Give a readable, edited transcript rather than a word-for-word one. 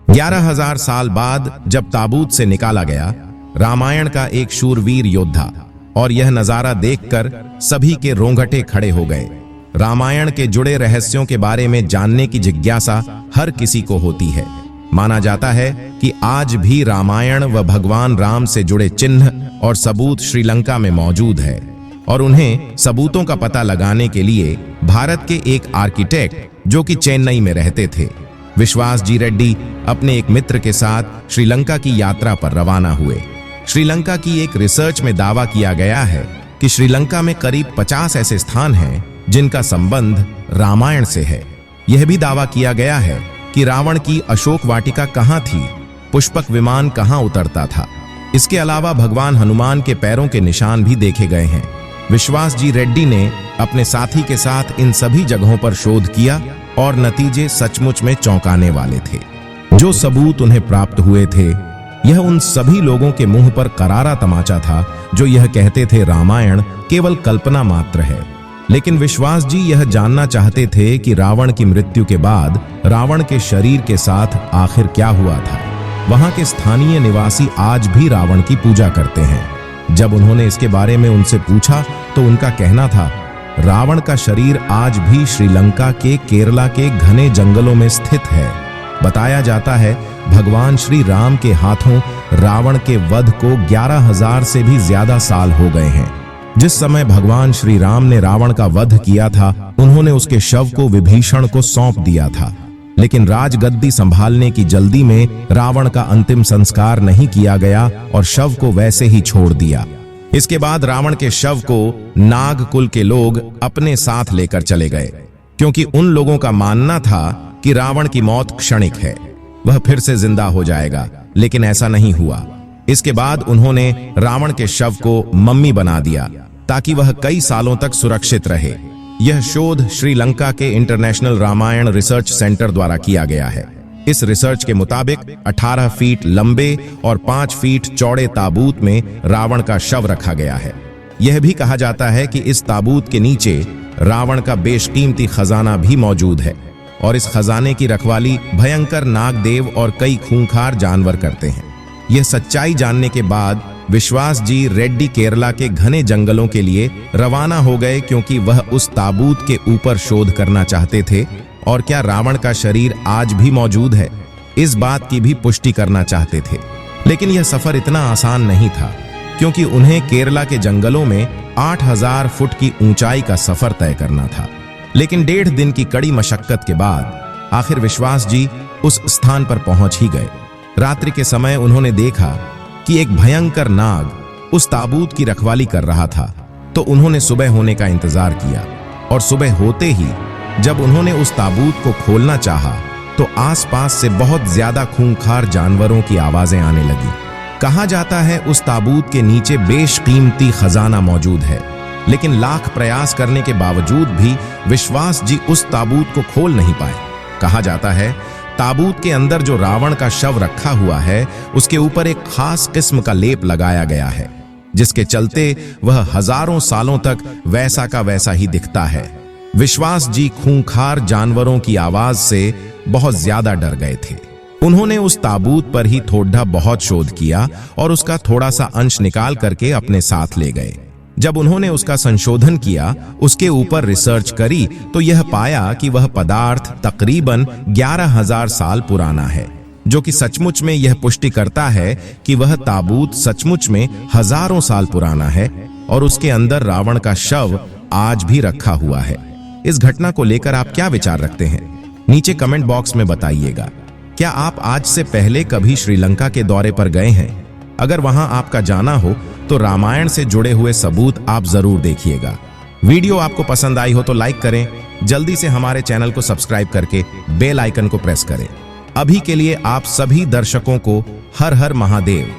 11,000 साल बाद जब ताबूत से निकाला गया रामायण का एक शूरवीर योद्धा, और यह नजारा देखकर सभी के रोंगटे खड़े हो गए। रामायण के जुड़े रहस्यों के बारे में जानने की जिज्ञासा हर किसी को होती है। माना जाता है कि आज भी रामायण व भगवान राम से जुड़े चिन्ह और सबूत श्रीलंका में मौजूद है, और उन्हें सबूतों का पता लगाने के लिए भारत के एक आर्किटेक्ट जो कि चेन्नई में रहते थे, विश्वास जी रेड्डी, अपने एक मित्र के साथ श्रीलंका की यात्रा पर रवाना हुए। श्रीलंका की एक रिसर्च में दावा किया गया है कि श्रीलंका में करीब 50 ऐसे स्थान हैं जिनका संबंध रामायण से है। यह भी दावा किया गया है कि रावण की अशोक वाटिका कहाँ थी, पुष्पक विमान कहाँ उतरता था। इसके अलावा भगवान हनुमान के पैरों के निशान भी देखे गए हैं। विश्वास जी रेड्डी ने अपने साथी के साथ इन सभी जगहों पर शोध किया और नतीजे सचमुच में चौंकाने वाले थे। जो सबूत उन्हें प्राप्त हुए थे, यह उन सभी लोगों के मुंह पर करारा तमाचा था जो यह कहते थे रामायण केवल कल्पना मात्र है। लेकिन विश्वास जी यह जानना चाहते थे कि रावण की मृत्यु के बाद रावण के शरीर के साथ आखिर क्या हुआ था। वहां के स्थानीय निवासी आज भी रावण की पूजा करते हैं। जब उन्होंने इसके बारे में उनसे पूछा तो उनका कहना था, रावण का शरीर आज भी श्रीलंका के केरला के घने जंगलों में स्थित है। बताया जाता है भगवान श्री राम के हाथों रावण के वध को 11,000 से भी ज्यादा साल हो गए हैं। जिस समय भगवान श्री राम ने रावण का वध किया था, उन्होंने उसके शव को विभीषण को सौंप दिया था। लेकिन राजगद्दी संभालने की जल्दी में रावण का अंतिम संस्कार नहीं किया गया और शव को वैसे ही छोड़ दिया। इसके बाद रावण के शव को नाग कुल के लोग अपने साथ लेकर चले गए, क्योंकि उन लोगों का मानना था कि रावण की मौत क्षणिक है, वह फिर से जिंदा हो जाएगा। लेकिन ऐसा नहीं हुआ। इसके बाद उन्होंने रावण के शव को मम्मी बना दिया ताकि वह कई सालों तक सुरक्षित रहे। यह शोध श्रीलंका के इंटरनेशनल रामायण रिसर्च सेंटर द्वारा किया गया है। इस रिसर्च के मुताबिक 18 फीट लंबे और 5 फीट चौड़े ताबूत में रावण का शव रखा गया है। यह भी कहा जाता है कि इस ताबूत के नीचे रावण का बेशकीमती खजाना भी मौजूद है, और इस खजाने की रखवाली भयंकर नागदेव और कई खूंखार जानवर करते हैं। यह सच्चाई जानने के बाद विश्वास जी रेड्डी केरला के घने जंगलों के लिए रवाना हो गए, क्योंकि वह उस ताबूत के ऊपर शोध करना चाहते थे और क्या रावण का शरीर आज भी मौजूद है, इस बात की भी पुष्टि करना चाहते थे। लेकिन यह सफर इतना आसान नहीं था, क्योंकि उन्हें केरला के जंगलों में 8,000 फुट की ऊंचाई का सफर तय करना था। लेकिन 1.5 दिन की कड़ी मशक्कत के बाद आखिर विश्वास जी उस स्थान पर पहुंच ही गए। रात्रि के समय उन्होंने देखा कि एक भयंकर नाग उस ताबूत की रखवाली कर रहा था, तो उन्होंने सुबह होने का इंतजार किया, और सुबह होते ही जब उन्होंने उस ताबूत को खोलना चाहा तो आसपास से बहुत ज्यादा खूंखार जानवरों की आवाजें आने लगी। कहा जाता है उस ताबूत के नीचे बेशकीमती खजाना मौजूद है, लेकिन लाख प्रयास करने के बावजूद भी विश्वास जी उस ताबूत को खोल नहीं पाए। कहा जाता है ताबूत के अंदर जो रावण का शव रखा हुआ है, उसके ऊपर एक खास किस्म का लेप लगाया गया है, जिसके चलते वह हजारों सालों तक वैसा का वैसा ही दिखता है। विश्वास जी खूंखार जानवरों की आवाज से बहुत ज्यादा डर गए थे। उन्होंने उस ताबूत पर ही थोड़ा बहुत शोध किया और उसका थोड़ा सा अंश निकाल करके अपने साथ ले गए। जब उन्होंने उसका संशोधन किया, उसके ऊपर रिसर्च करी, तो यह पाया कि वह पदार्थ तकरीबन 11,000 साल पुराना है, जो कि सचमुच में यह पुष्टि करता है कि वह ताबूत सचमुच में हजारों साल पुराना है और उसके अंदर रावण का शव आज भी रखा हुआ है। इस घटना को लेकर आप क्या विचार रखते हैं? नीचे कमेंट बॉक्स में बताइएगा। क्या आप आज से पहले कभी श्रीलंका के दौरे पर गए हैं? अगर वहां आपका जाना हो तो रामायण से जुड़े हुए सबूत आप जरूर देखिएगा। वीडियो आपको पसंद आई हो तो लाइक करें, जल्दी से हमारे चैनल को सब्सक्राइब करके बेल आइकन को प्रेस करें। अभी के लिए आप सभी दर्शकों को हर हर महादेव।